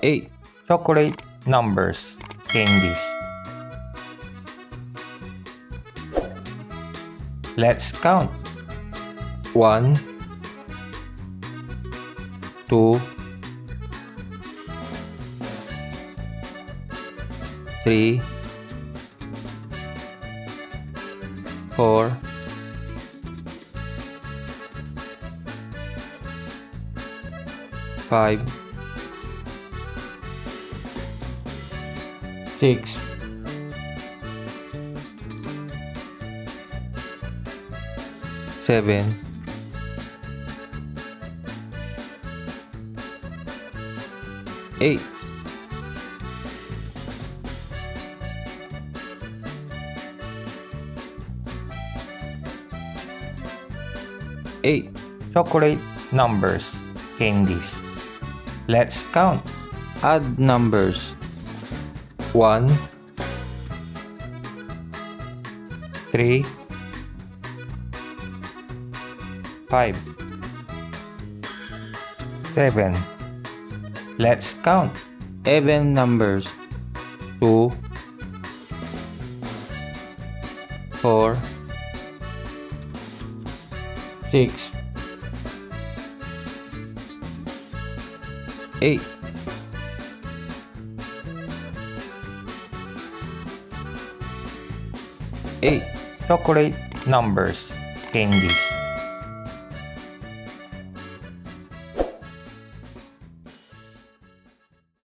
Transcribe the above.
8. Chocolate numbers, candies. Let's count. 1, 2, 3, 4, 5, 6, 7, 8. 8. Chocolate numbers, candies. Let's count. Add numbers. 1, 3, 5, 7. Let's count. Even numbers. 2, 4, 6, 8. 8. Chocolate numbers, candies.